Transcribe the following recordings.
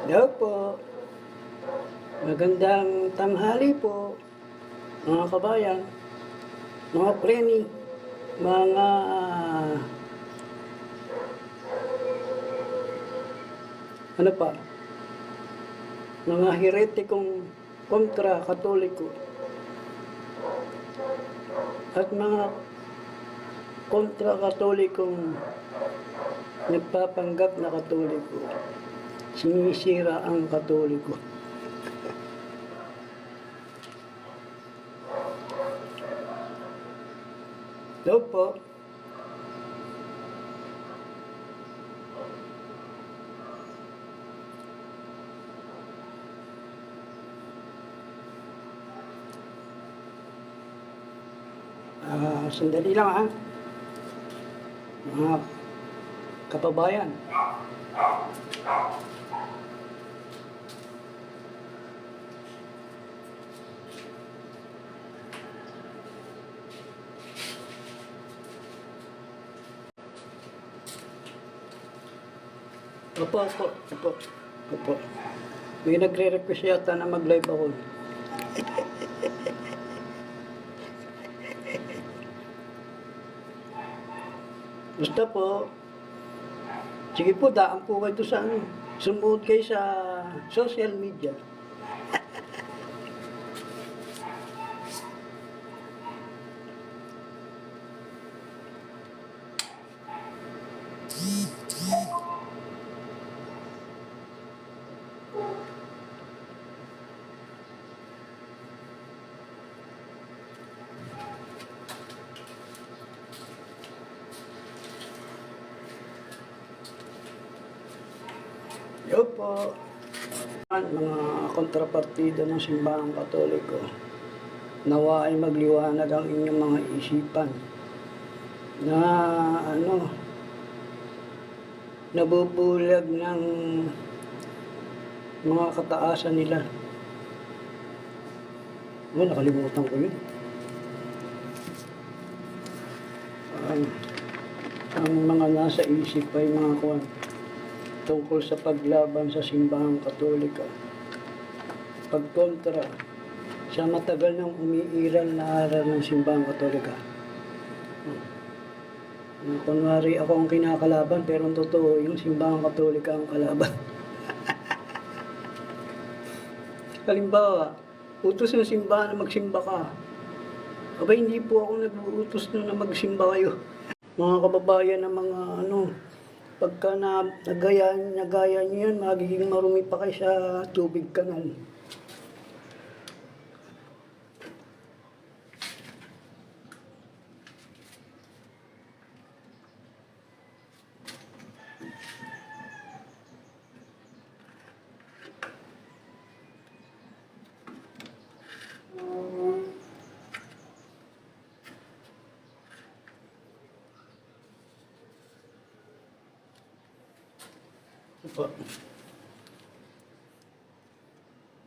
Hello po. Magandang tanghali po, mga kabayan, mga preni, mga ano pa, mga heretikong kontra-katoliko at mga kontra-katolikong nagpapanggap na katoliko. Sinisira ang katoliko. Hello po. Sandali lang ha. Mga kababayan. Opo. May nagre-request yata na mag-live ako. Basta po, sige po, daan po kayo sa ano, sumuot kayo sa social media. Yo po, mga kontrapartida ng simbahang katoliko, nawa ay magliwanag ang inyong mga isipan na nabubulag ng mga kataasan nila. Nakalimutan ko yun. Ang mga nasa isip ay mga kuwan tungkol sa paglaban sa simbahang katolika, pagkontra sa matagal nang umiiral na aral ng simbahang katolika. Kunwari ako ang kinakalaban, pero ang totoo yung simbahang katolika ang kalaban. Halimbawa, utos ng simbahan na magsimba ka. Abay, hindi po ako nag-uutos na magsimba kayo. Mga kababayan ng mga pagka nagaya nyo yan, magiging marumi pa kayo sa tubig kanal.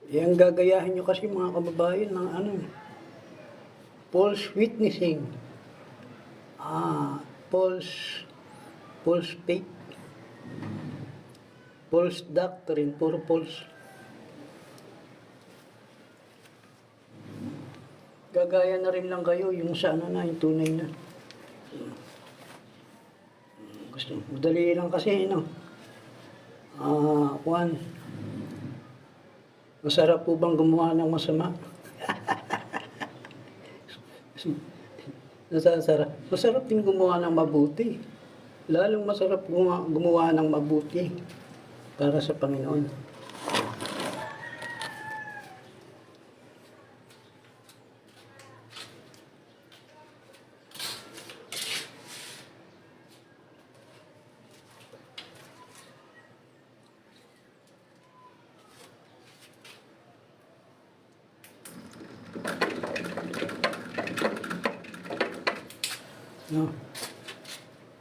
Yang gagayahin nyo kasi mga kababayan ng false witnessing, false faith, false doctrine, puro false. Gagaya na rin lang kayo yung sa yung tunay na. Gusto, madali lang kasi, Juan, masarap po bang gumawa ng masama? Masarap din gumawa ng mabuti. Lalong masarap gumawa ng mabuti para sa Panginoon. No?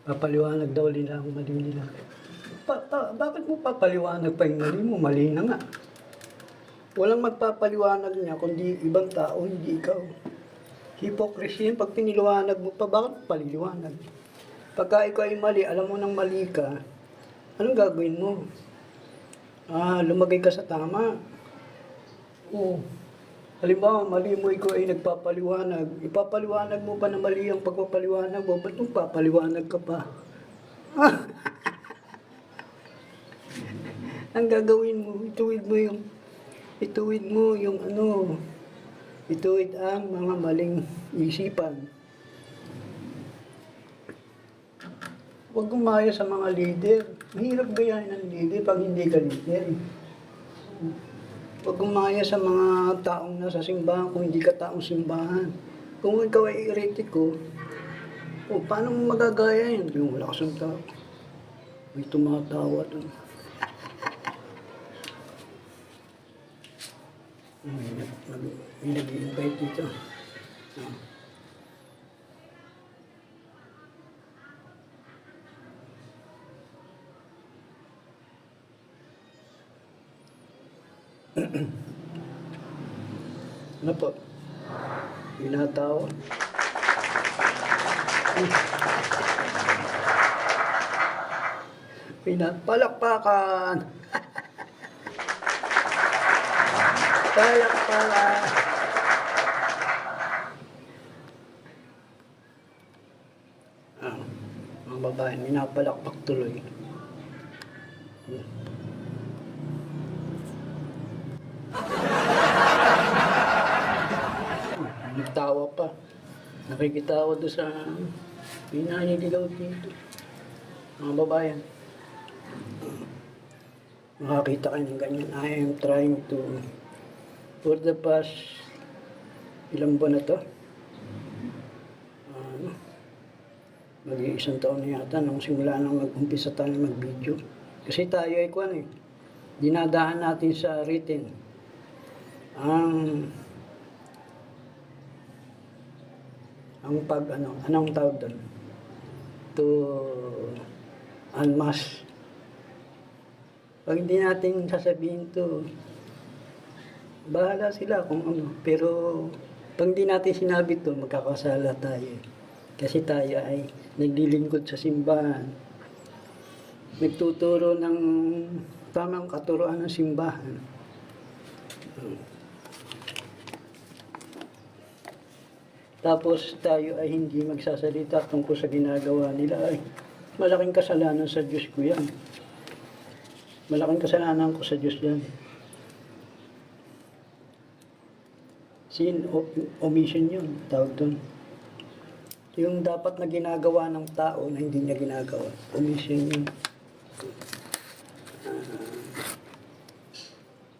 Papaliwanag daw nila ang mali nila. Bakit mo papaliwanag pa yung mali mo? Mali na nga. Walang magpapaliwanag niya kundi ibang tao, hindi ikaw. Hypocrisy yun. Pag piniliwanag mo pa, bakit paliliwanag? Pagka ikaw ay mali, alam mo nang mali ka, anong gagawin mo? Lumagay ka sa tama. Oo. Halimbawa, mali mo, ikaw ay nagpapaliwanag. Ipapaliwanag mo pa na mali ang pagpapaliwanag mo, ba't nung papaliwanag ka pa? Ang gagawin mo, ituwid ang mga maling isipan. Huwag gumaya sa mga leader. Mahirap gayahin ng leader pag hindi ka leader. Huwag gumaya sa mga taong nasa simbahan kung hindi ka taong simbahan. Kung ikaw ay eretiko, paano mo magagaya yan? Yung wala kasang tao. May tumatawa doon. May nag-i-invite dito. Ano po? Binatawa. Palakpakan! Palakpakan! Mga babae, minapalakpak tuloy. Nagtawa pa. Nakikitawa doon sa pinaniligaw dito. Mga babayan. Makakita kayo ng ganyan. I am trying to, for the past ilang buwan na to, mag-iisang taon na yata nung simula nang mag-umpisa tayo mag-video. Kasi tayo ay dinadaan natin sa written. Anong tawag doon? To unmask. Pag hindi natin sasabihin to, bahala sila kung ano. Pero pag hindi natin sinabi to, magkakasala tayo. Kasi tayo ay naglilingkod sa simbahan. Nagtuturo ng tamang katuruan ng simbahan. Tapos tayo ay hindi magsasalita tungkol sa ginagawa nila. Ay, malaking kasalanan sa Diyos ko yan. Malaking kasalanan ko sa Diyos yan. Sin omission yun, tawag doon. Yung dapat na ginagawa ng tao na hindi niya ginagawa. Omission yun.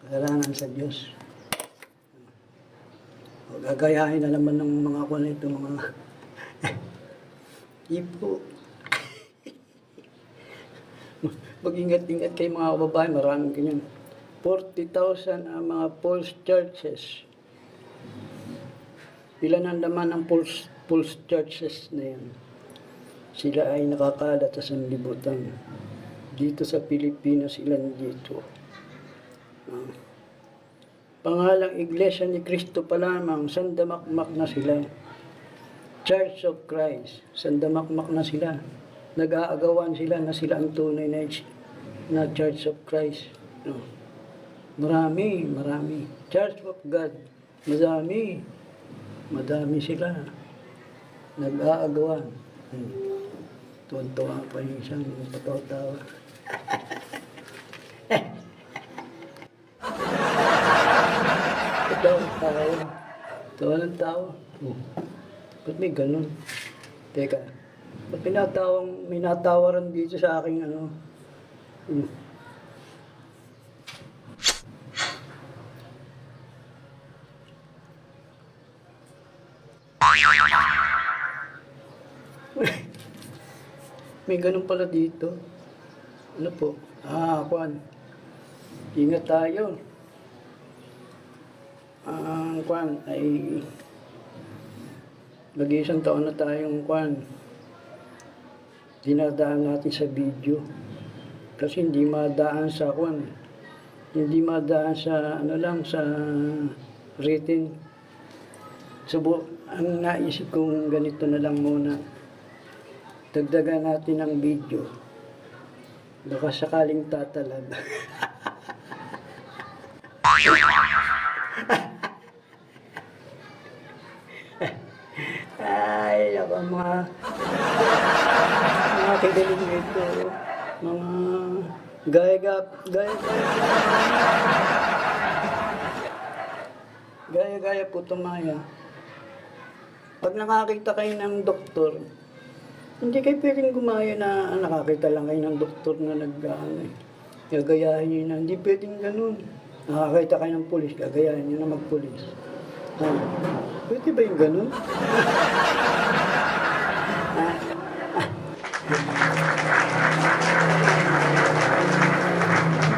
Kasalanan sa Diyos. Gagayahin na naman ng mga ako na ito, mga ipo. Mag-ingat-ingat kayo mga kababayan, maraming ganyan. 40,000 ang mga false churches. Ilan ang laman ng false churches na yan? Sila ay nakakalat sa sanlibutan. Dito sa Pilipinas, ilan dito? Pangalang Iglesia ni Cristo pa lamang, sandamakmak na sila. Church of Christ, sandamakmak na sila. Nag-aagawan sila na sila ang tunay na Church of Christ. No. Marami. Church of God, madami sila. Nag-aagawan. Tuwan-tuwa pa yung isang patawa-tawa. Tawa ng tawa. Ba't may ganun? Teka, ba't may natawaran dito sa aking May ganun pala dito. Ano po? Kwan. Ingat tayo. Kwan ay mag-iisang taon na tayong kwan. dinadaan natin sa video. Kasi hindi madaan sa kwan. Hindi madaan sa ano lang, sa written. Ang naisip kong ganito na lang muna. Dagdagan natin ang video. Baka sakaling tatalab. Ay, ako mga kigaling nito. Mga gaya po tumaya. Pag nakakita kayo ng doktor, hindi kayo pwedeng gumaya na nakakita lang kayo ng doktor na gagayahin nyo na. Hindi pwedeng ganun. Nakakita kayo ng pulis, gagayahin nyo na magpulis. Pwede ba yung ganun?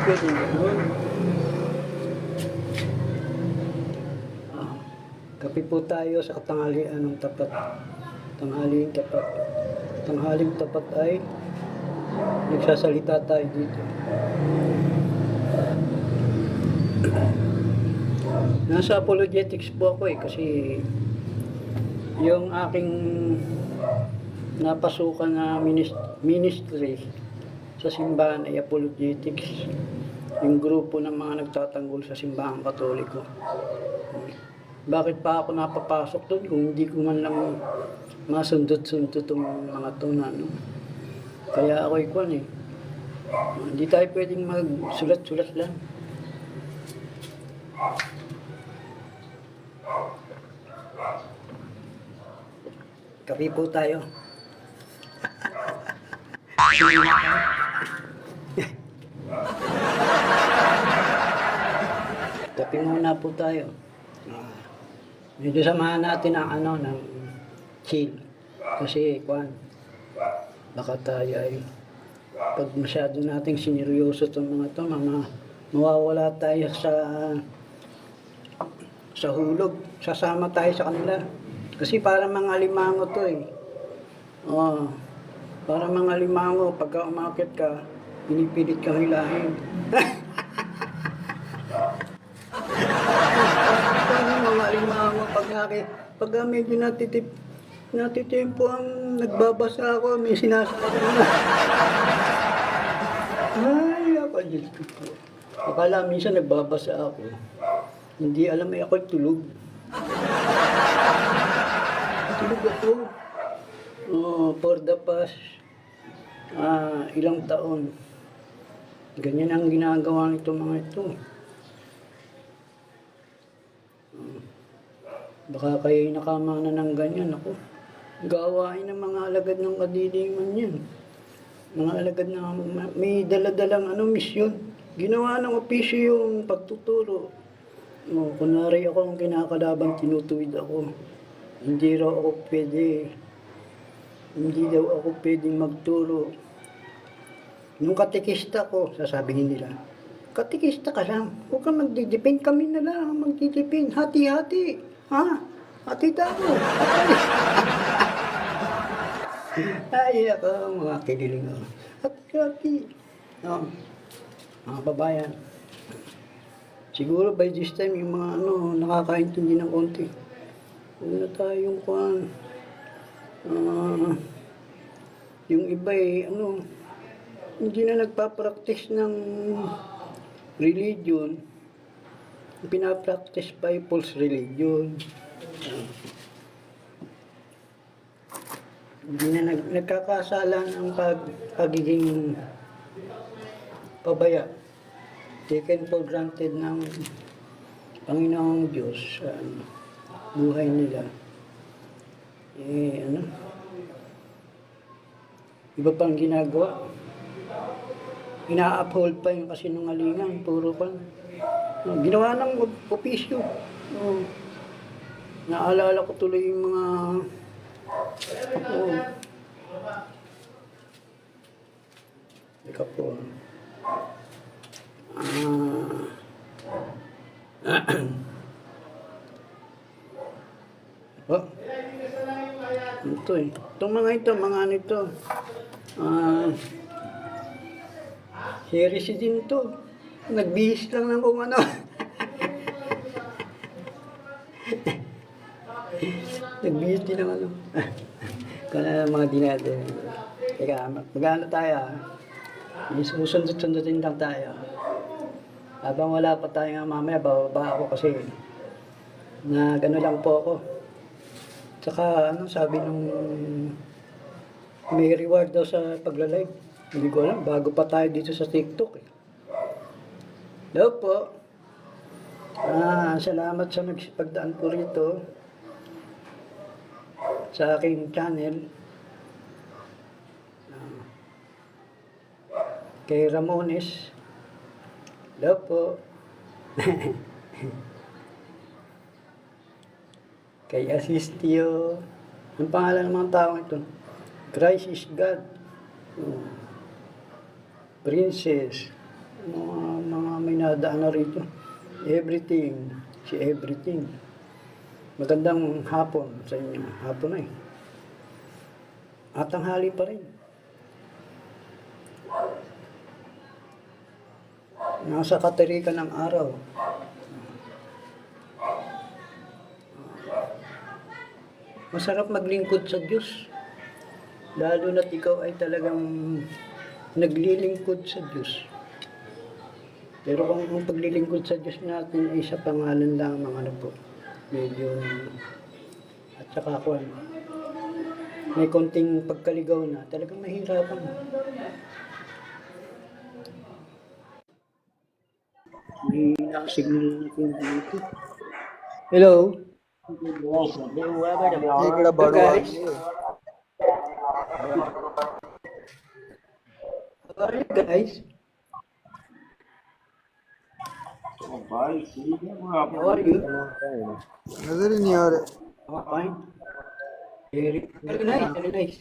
Pwede yung ganun. Kape po tayo sa katanghalian ng tapat. Tanghaling tapat. Tanghaling tapat ay nagsasalita tayo dito. Nasa apologetics po ako kasi yung aking napasukan na ministry sa simbahan ay apologetics. Yung grupo ng mga nagtatanggol sa simbahan Katoliko. Bakit pa ako napapasok doon kung hindi ko man lang masundot-sundot itong mga to na ano. Kaya ako ikwan eh. Hindi tayo pwedeng magsulat-sulat lang. Kape po tayo. Kape muna po tayo. Medyo samahan natin ang ng chill. Kasi, baka tayo ay pag masyado nating sineryoso itong mga to, mawawala tayo sa hulog. Sasama tayo sa kanila. Kasi para mga limango to eh. Para mga limango, pagka umakit ka, pinipilit kang hilahin. Mga limango, pag medyo natitempo ang nagbabasa ako, may sinasabi na. Ay, ako, Diyos ko po. Akala minsan nagbabasa ako. Hindi alam ay ako'y tulog. Tulog ako. For the past ilang taon. Ganyan ang ginagawa nito mga ito. Baka kayo'y nakamana ng ganyan. Ako, gawain ng mga alagad ng kadiliman yan. Mga alagad na may daladalang misyon. Ginawa ng opisyo yung pagtuturo. Kunwari ako ang kinakalabang, tinutuwid ako. Hindi daw ako pwedeng magturo. Nung katekista ko, sasabihin nila, katekista ka lang, huwag kang magdidipin, kami na lang magdidipin, hati-hati. Hati tayo. Ay, ako, mga kiniling. Hati-hati. Mga babayan. Siguro by this time, yung mga nakakaintindi ng konti. Huwag na tayong yung iba hindi na nagpa-practice ng religion. Pinapractice by false religion. Hindi na nagkakasalan ang pagiging pabaya. Taken for granted ng Panginoong Diyos sa buhay nila. Iba pang ginagawa. Ina-uphold pa yung kasinungalingan. Puro ginawa ng opisyo. Naalala ko tuloy yung mga Teka po. Ito Itong mga ito, mga Ah, si Resident to. Nagbihis lang ng kung ano. Nagbihis din ng ano. Kung ano mga dinado. Teka, mag-ano tayo ah. May susundot-sundutin lang tayo. Habang wala pa tayo nga mamaya, bababa ako kasi nag-ano lang po ako. Tsaka ano sabi nung may reward daw sa pagla-live. Hindi ko alam, bago pa tayo dito sa TikTok eh. Hello po. Salamat sa nagsipagdaan po rito sa aking channel. Kay Ramones. Hello po. Kay Assistio. Ang pangalan ng mga tao ito? Christ is God. Princess. Mga may nadaan na rito. Everything. Si Everything. Magandang hapon sa inyo. Hapon na eh. At tanghali pa rin. Nasa katerikan ng araw. Masarap maglingkod sa Diyos. Lalo na't ikaw ay talagang naglilingkod sa Diyos. Pero kung ang paglilingkod sa Diyos natin ay sa pangalan lang ng ano po, medyo at saka kung may konting pagkaligaw na, talagang mahirapan. May signal natin dito. Hello? ఇక్కడ బడువా How are you guys? How are you? नजर ही नहीं आ रहे Fine. Very nice, very nice.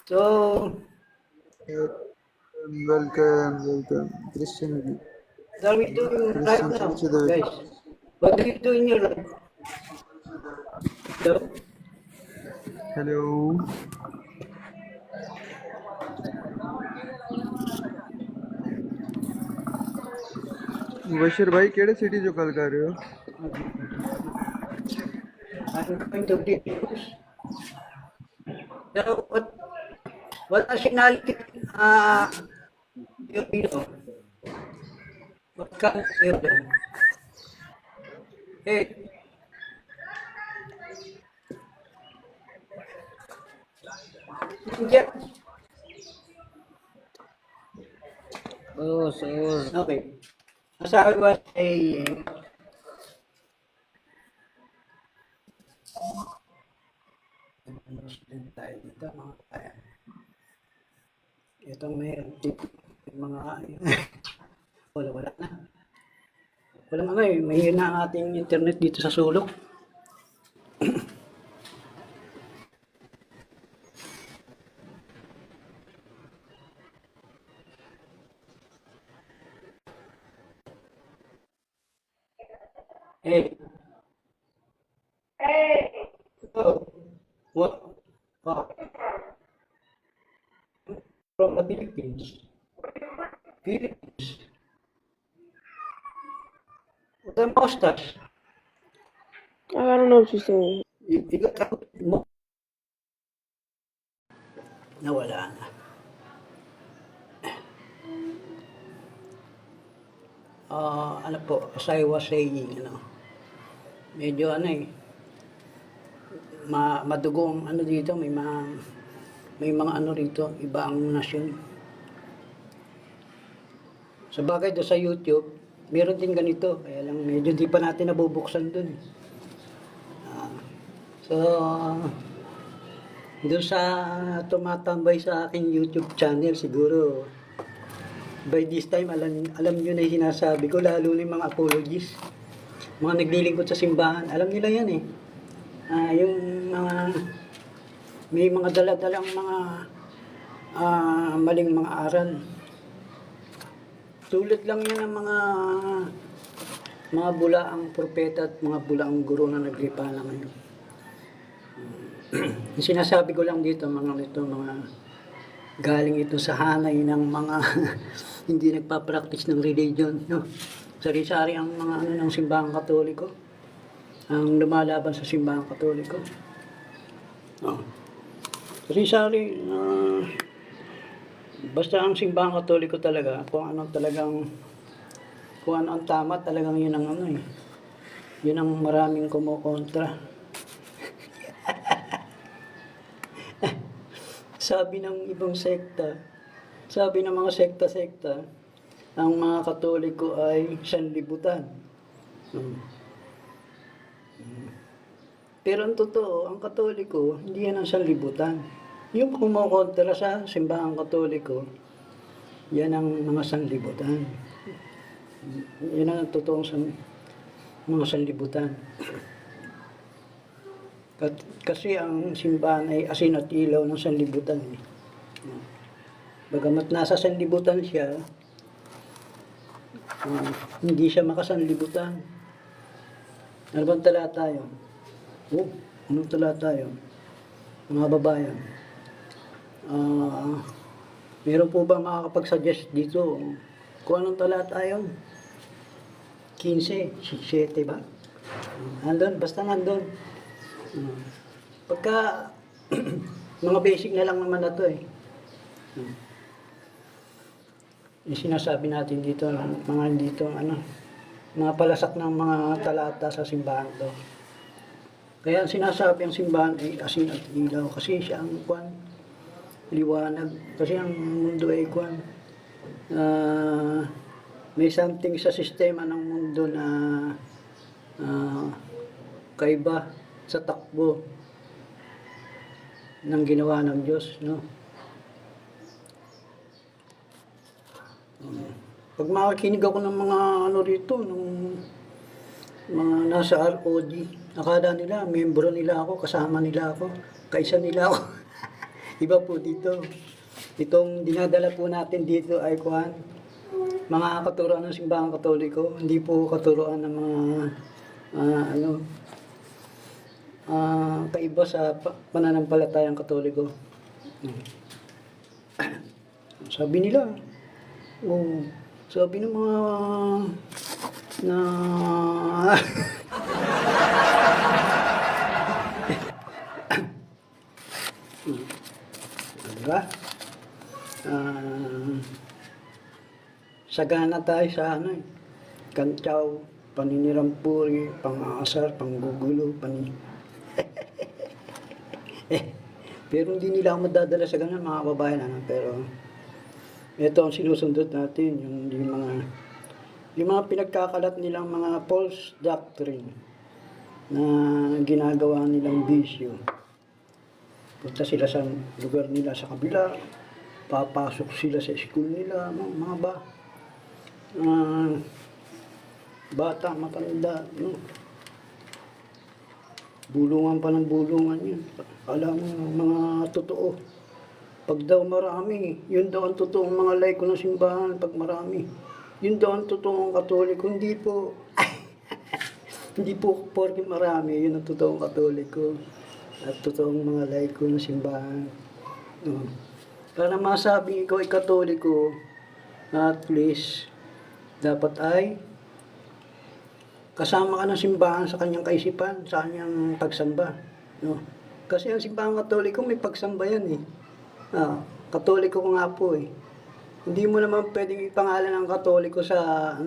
So, welcome Christian what are we doing right now, guys? What do you do in your life? Hello? Hello Bashir भाई केड़े सिटी जो गल कर रहे हो I'm going to be So, what nationality you belong? What country you belong? Hey. India. Okay. Asawa ko ay student tayo dito, mga kaya. Itong mayroon dito, yung mga wala na. Walang ano eh, mahina ang ating internet dito sa sulok. Hey. Oh. What? Wow. From the Philippines. Philippines. What the mustache? I don't know what you're saying. You got mo. Nawala na. Ano po, as I was saying, medyo ano eh, madugong ano dito, may mga ano rito, iba ang nasyon. Sa bagay doon sa YouTube, meron din ganito, kaya lang medyo di pa natin nabubuksan doon. So, doon sa tumatambay sa aking YouTube channel, siguro by this time, alam nyo na yung sinasabi ko, lalo na yung mga apologies. Mga naglilingkod sa simbahan, alam nila yan eh. Yung mga, may mga daladalang mga maling mga aral. Tulad lang yan ng mga bulaang propeta at mga bulaang guro na naglipa na ngayon. Yung sinasabi ko lang dito, mga galing ito sa hanay ng mga hindi nagpa-practice ng religion, no? Sari-sari ang mga ano ng simbahang Katoliko, ang lumalaban sa simbahang Katoliko. No. Sari-sari, basta ang simbahang Katoliko talaga, kung ano ang tama, talagang yun ang ano eh. Yun ang maraming kumukontra. Sabi ng ibang sekta, sabi ng mga sekta-sekta, ang mga Katoliko ay sanlibutan. Pero ang totoo, ang Katoliko, hindi yan ang sanlibutan. Yung kumukontra sa simbahang Katoliko, yan ang mga sanlibutan. Yan ang totoong mga sanlibutan. Kasi ang simbahan ay asin at ilaw ng sanlibutan. Bagamat nasa sanlibutan siya, hindi siya makasanlibutan. Ano bang talata yun? Anong talata yun? Mga babayan. Meron po ba makakapag-suggest dito kung anong talata yun? 15, 7 ba? Andun, basta nandun. Pagka mga basic na lang naman na to eh. Yung sinasabi natin dito, mga palasak ng mga talata sa simbahan to. Kaya sinasabi ang simbahan ay asin at ilaw kasi siya ang liwanag. Kasi ang mundo ay may something sa sistema ng mundo na kaiba sa takbo ng ginawa ng Diyos, no? Pag makikinig ako ng mga ano rito, ng mga nasa ROD, akala nila, membro nila ako, kasama nila ako, kaisa nila ako. Iba po dito. Itong dinadala po natin dito ay mga katuruan ng simbahang Katoliko, hindi po katuruan ng mga kaiba sa pananampalatayang Katoliko. Sabi nila, sabi ng mga diba? Sagana tayo sa kantsaw, paninirampuri, pang-aasar, panggugulo, pero hindi nila ako madadala sa ganun, mga babae na. Pero ito ang sinusundot natin, yung mga pinagkakalat nilang mga false doctrine na ginagawa nilang bisyo. Punta sila sa lugar nila sa kabila, papasok sila sa school nila, mga bata, matanda, no? Bulungan pa ng bulungan yun. Alam mo, mga totoo. Pag daw marami, yun daw ang totoong mga laiko ng simbahan. Pag marami, yun daw ang totoong Katoliko. Hindi po. Hindi po porque marami, yun ang totoong Katoliko. At totoong mga laiko ng simbahan. No. Para masabing ikaw ay Katoliko, at least, dapat ay kasama ka ng simbahan sa kanyang kaisipan, sa kanyang pagsamba. No? Kasi ang simbahang Katoliko may pagsamba yan eh. Katoliko ko nga po eh. Hindi mo naman pwedeng ipangalan ng Katoliko sa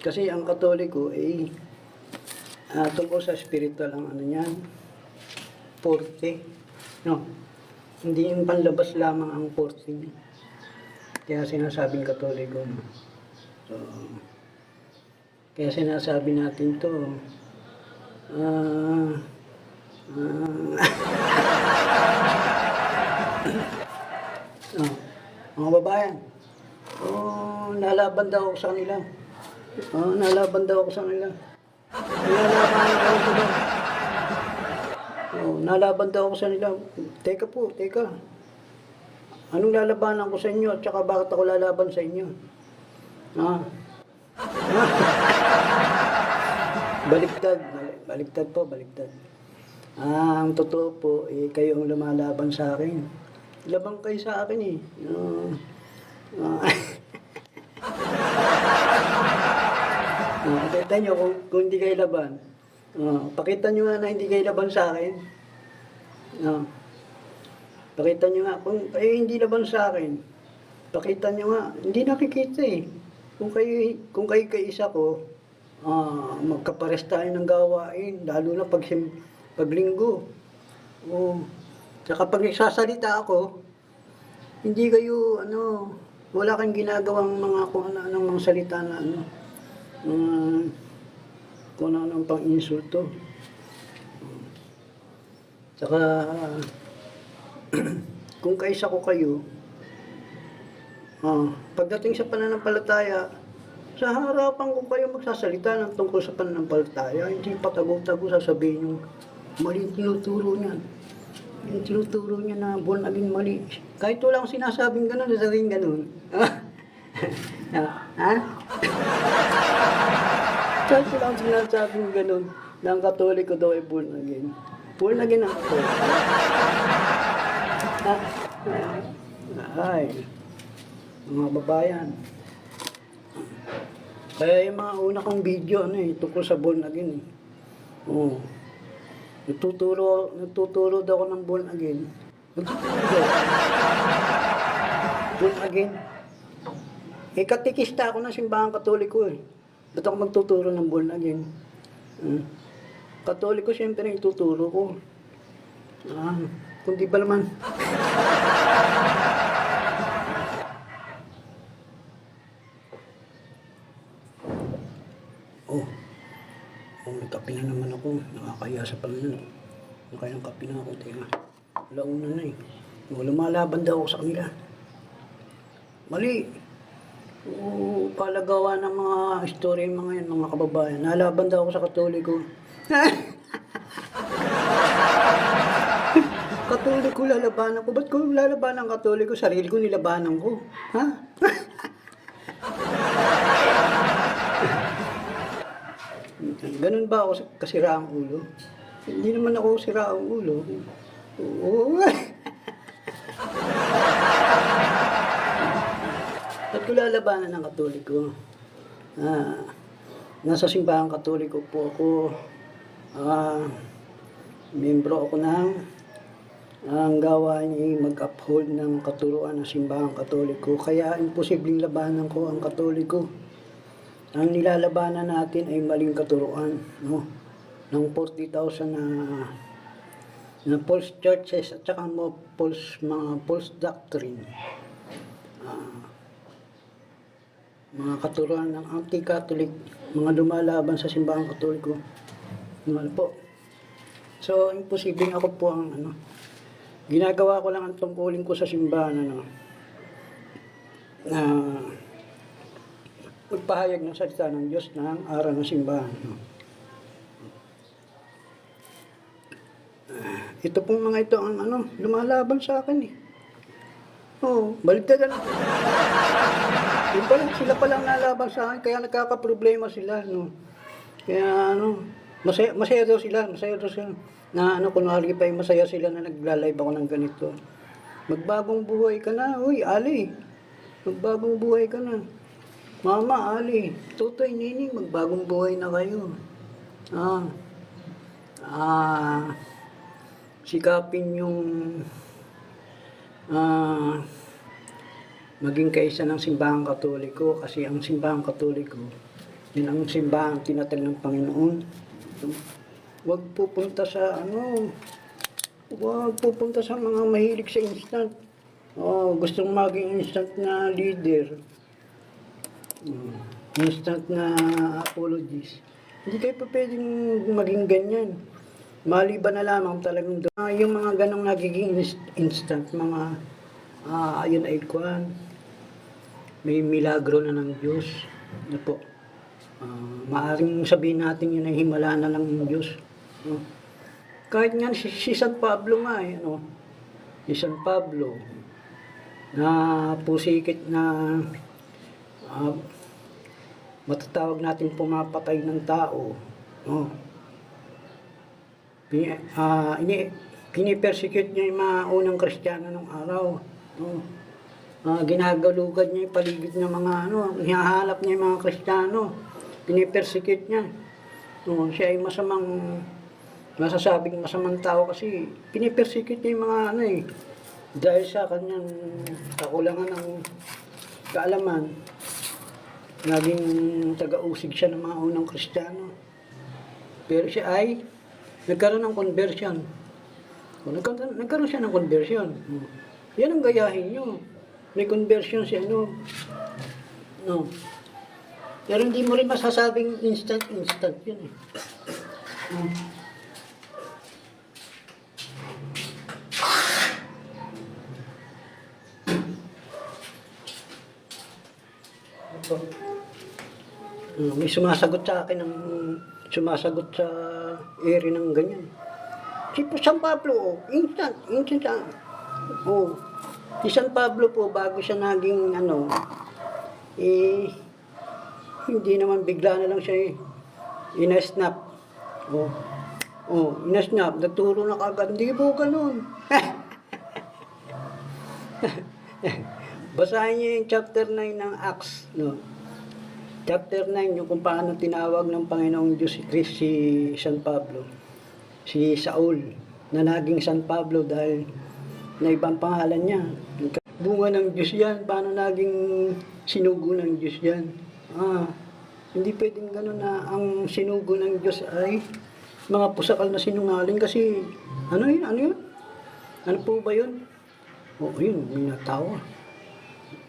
kasi ang Katoliko ay tungkol sa spiritual ang niyan, forte. No? Hindi yung panlabas lamang ang forte niya. Kaya sinasabing Katoliko. No? So, kaya sinasabi natin to, mga babayan, nalaban daw ako sa kanila. Nalaban daw ako sa kanila. Nalaban daw ako sa kanila. Teka po, teka. Anong lalabanan ko sa inyo at saka bakit ako lalaban sa inyo? Baliktad po. Ang totoo po, kayo ang lumalaban sa akin. labang kayo sa akin eh. Ah, pakita nyo kung hindi kayo laban. Pakita nyo nga na hindi kayo laban sa akin. Pakita nyo nga kung kayo hindi laban sa akin. Pakita nyo nga. Hindi nakikita eh. Kung kayo kaisa ko, magkapares tayo ng gawain. Lalo na pag linggo. Tsaka pag nagsasalita ako, hindi kayo, wala kang ginagawang mga kung ano-anong mga salita na kung ano-anong pang-insulto. Tsaka, kung kaisa ko kayo, pagdating sa pananampalataya, sa harapan ko kayo magsasalita ng tungkol sa pananampalataya, hindi patago-tago sasabihin yung mali tinuturo niyan. Yung tinuturo niya na born again mali. Kahit wala akong sinasabing gano'n, sasabihin gano'n. Kahit wala akong sinasabing gano'n, na ang Katoliko daw ay born again. Born again ang Katoliko. Ay, mga babayan. Kaya yung mga una kong video, tungkol sa born again. Nagtuturo daw ako ng born again. Born again. Katikista ako ng simbahan Katoliko eh. Ba't ako magtuturo ng born again? Katoliko siyempre yung tuturo ko. Kung di ba naman. May kape na naman ako. Nakakaya sa pangalan. Nakayang kape na ako. Teka. Launa na eh. Lumalaban daw ako sa kanila. Mali. Palagawa ng mga istorya yung mga yan, mga kababayan. Nalaban daw ako sa Katoliko. Katoliko lalabanan ko. Ba't ko lalabanan ang Katoliko? Sarili ko nilabanan ko. Ha? Ganun ba ako kasiraang ulo? Hindi naman ako siraang ulo. Oo. Ba't ko lalabanan ng Katoliko? Nasa simbahan Katoliko po ako. Membro ako ng ang gawain ay mag-uphold ng katuruan ng simbahan Katoliko. Kaya imposibleng labanan ko ang Katoliko. Ang nilalabanan natin ay maling katuruan, no? Ng 40,000 na false churches at saka mga false doctrine. Mga katuruan ng anti-Catholic, mga lumalaban sa simbahan Katoliko. Po. So, imposibleng ako po ang ginagawa ko lang ang tungkulin ko sa simbahan, magpahayag ng salita ng Diyos ng aral ng simbahan. Ito pong mga ito ang lumalaban sa akin eh. Baligtad na. Sila palang nalaban sa akin, kaya nagkakaproblema sila, no. Kaya masaya daw sila na kunwari pa yung masaya sila na nagla-live ako ng ganito. Magbagong buhay ka na, uy, Ali. Magbagong buhay ka na. Mama, Ali, Tutoy, Nining, magbagong buhay na kayo. Sikapin yung maging kaisa ng simbahan Katoliko kasi ang simbahan Katoliko, yun ang simbahan tinatag ng Panginoon. Huwag pupunta sa mga mahilig sa instant. Gustong maging instant na leader. Instant na apologies. Hindi kayo pa pwedeng maging ganyan. Maliban na lamang talagang yung mga ganong nagiging instant, mga yun ay kwan. May milagro na ng Diyos. Po. Maaring sabihin natin yun ay himala na lang ng Diyos. Kahit nga si San Pablo nga si San Pablo na pusikit na matatawag natin pumapatay ng tao. pinipersecute niya yung mga unang Kristiyano ng araw. No? Ginagalugad niya yung paligid ng mga hinahanap niya yung mga Kristiyano. Pinipersecute niya. No, siya ay masasabing masamang tao kasi pinipersecute niya yung mga dahil sa kanyang kakulangan ng kaalaman, naging taga-usig siya ng mga unang Kristiyano. Pero siya ay nagkaroon ng conversion. Nagkaroon siya ng conversion. Yan ang gayahin nyo. May conversion siya, no? Pero hindi mo rin masasabing instant yun eh. May sumasagot sa akin sumasagot sa area ng ganyan. Si San Pablo, instant. Si San Pablo po, bago siya naging hindi naman bigla na lang siya ina-snap. Ina-snap, nagturo na kagad, hindi po ganun. Basahin niyo yung chapter 9 ng Acts, no? Chapter 9, yung kung paano tinawag ng Panginoong Diyos si San Pablo. Si Saul, na naging San Pablo dahil na ibang pangalan niya. Bunga ng Diyos yan, paano naging sinugo ng Diyos yan? Hindi pwedeng gano'n na ang sinugo ng Diyos ay mga pusakal na sinungaling kasi ano yun? Ano po ba yun? Yun, may natawa.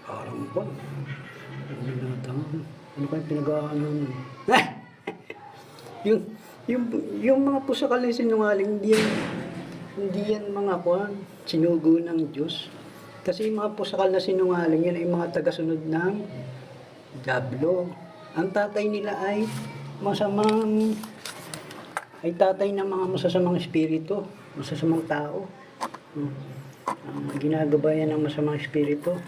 Parang po. May natawa. Ano kayo pinag-aano? yung mga pusakal na sinungaling, hindi yan mga sinugo ng Diyos. Kasi yung mga pusakal na sinungaling, yan ay mga tagasunod ng Diablo. Ang tatay nila ay tatay ng mga masasamang espiritu, masasamang tao. Ginagabayan ng masamang espiritu.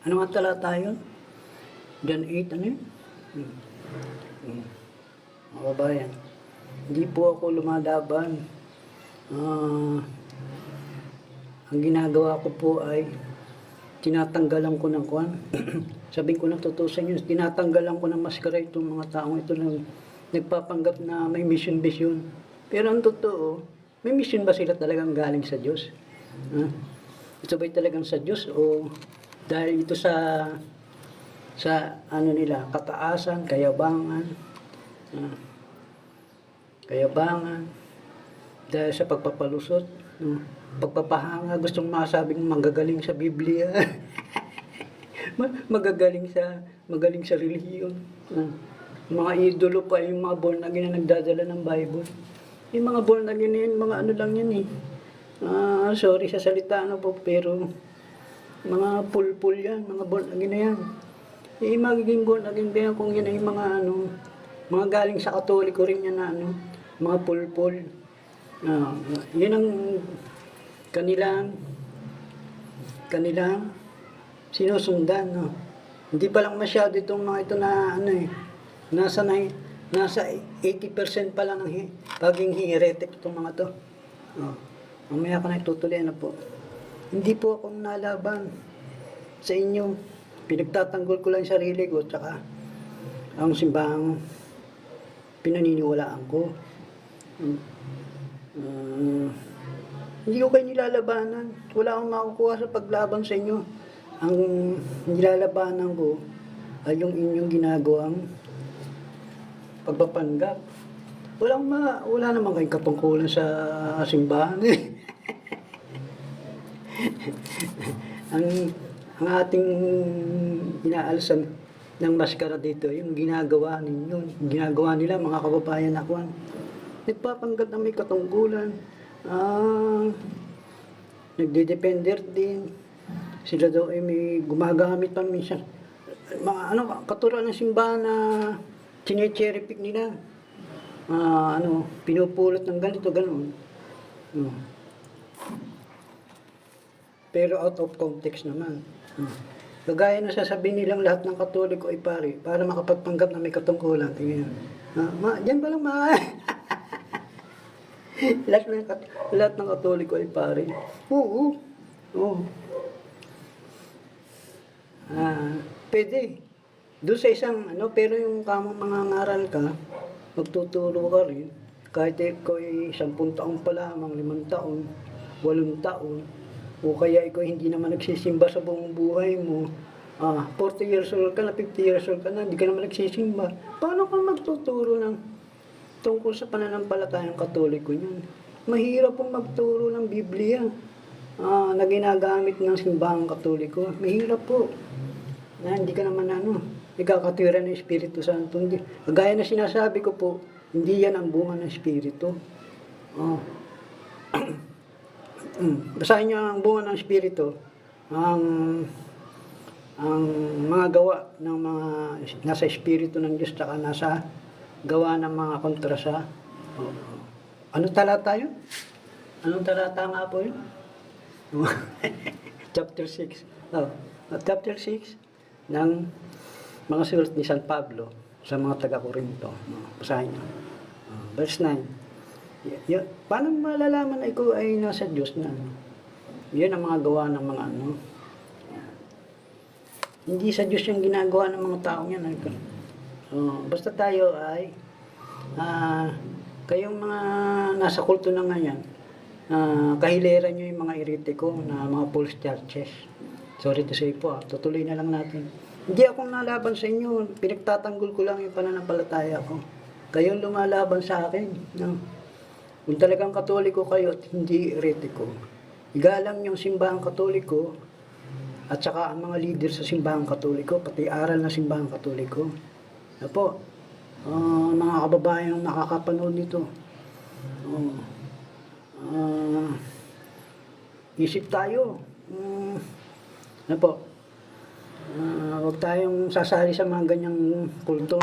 Ano nga talata yun? John 8, ano yun? Mga kabayan, hindi po ako lumalaban. Ang ginagawa ko po ay tinatanggalan ko ng sabihin ko na totoo sa inyo, tinatanggalan ko ng maskara itong mga taong ito na nagpapanggap na may mission. Pero ang totoo, may mission ba sila talagang galing sa Diyos? Ito ba'y talagang sa Diyos o dahil ito sa nila, kataasan, kayabangan, dahil sa pagpapalusot, pagpapahanga, gustong masabing magagaling sa Biblia, magaling sa relihiyon. Mga idolo pa, yung mga born again na nagdadala ng Bible. Yung mga born again na yun, mga ano lang yun eh. Sorry sa salita po, pero mga pulpul yan, mga born again na yan. Magiging born again ba yan kung yan ay mga galing sa Katoliko rin yan na mga pulpul. Yun ang kanilang sinusundan. Hindi pa lang masyado itong mga ito na nasa 80% pa lang ng pagiging heretic itong mga to. Mamaya ko na itutuloy na po. Hindi po ako nalaban sa inyo. Pinagtatanggol ko lang yung sarili ko tsaka ang simbahang pinaniniwalaan ko. Hindi ko kayo nilalabanan. Wala akong makukuha sa paglaban sa inyo. Ang nilalabanan ko ay yung inyong ginagawang pagpapanggap. Wala naman kayong katungkulan sa simbahan. ang ating inaalsan ng maskara dito, yung ginagawa nila mga kababayan ako. Nagpapanggap na may katungkulan. Nagdedepender din. Sila daw ay may gumagamit pa minsan. Mga katulad ng simbahan na cherry pick nila. Pinupulot ng ganito, gano'n. Pero out of context naman. Kagaya na sasabihin nilang lahat ng Katoliko ay pari para makapagpanggap na may katungkulan. Diyan pa lang lahat ng Katoliko ay pare. Oo. Oo. Pwede. Doon sa isang pero yung kamang mangangaral ka, magtuturo ka rin, kahit ikaw ay 10 taon pa lamang, 5 taon, 8 taon, o kaya ikaw hindi naman nagsisimba sa buong buhay mo, 40 years old ka na, 50 years old ka na, hindi ka naman nagsisimba, paano ka magtuturo ng tungkol sa pananampalatayang Katoliko niyan? Mahirap pong magturo ng Biblia na ginagamit ng simbahang Katoliko. Mahirap po. Na hindi ka naman ikakatwiran ng Espiritu Santo. Hindi. Gaya na sinasabi ko po, hindi yan ang bunga ng Espiritu. Basahin niyo ang bunga ng Espiritu, ang mga gawa ng mga nasa Espiritu ng Diyos, saka nasa gawa ng mga kontrasa. Anong talata yun? Anong talata nga po yun? Chapter 6. Chapter 6 ng mga sulat ni San Pablo sa mga taga-Corinto. Basahin nyo. Verse 9. Paano malalaman na ikaw ay nasa Diyos na? Yan ang mga gawa ng mga Hindi sa Diyos yung ginagawa ng mga taong yan. Basta tayo ay kayong mga nasa kulto na ngayon, kahileran nyo yung mga eretiko na mga false churches. Sorry to say po, tutuloy na lang natin. Hindi akong nalaban sa inyo, pinagtatanggol ko lang yung pananampalataya ko. Kayong lumalaban sa akin. No? Kung talagang Katoliko kayo at hindi eretiko, igalang yung simbahang Katoliko at saka ang mga leader sa simbahang Katoliko, pati aral ng simbahang Katoliko. Po, mga kababayan nakakapanood nito. Isip tayo. Huwag tayong sasali sa mga ganyang kulto.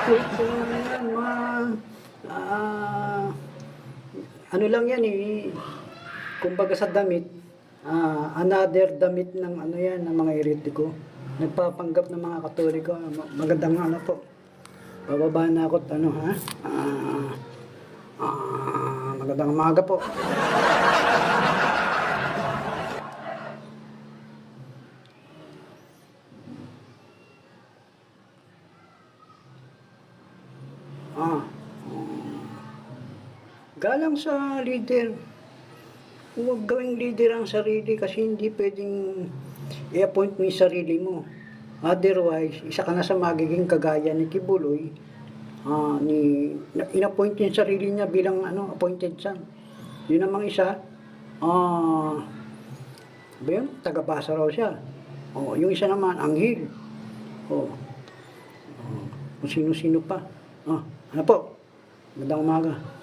Kulto yan, ano lang yan kumbaga sa damit, another damit ng yan, ng mga eretiko. Nagpapanggap ng mga Katoliko. Magandang po. Bababa na ako magandang umaga po. Galang sa leader. Huwag gawing leader ang sarili kasi hindi pwedeng i-appoint mo yung sarili mo. Otherwise, isa ka na sa magiging kagaya ni Kibuloy. In-appoint yung sarili niya bilang appointed son. Yun namang isa, taga-basa raw siya. Yung isa naman, anghel. Kung sino-sino pa. Ano po? Magandang umaga.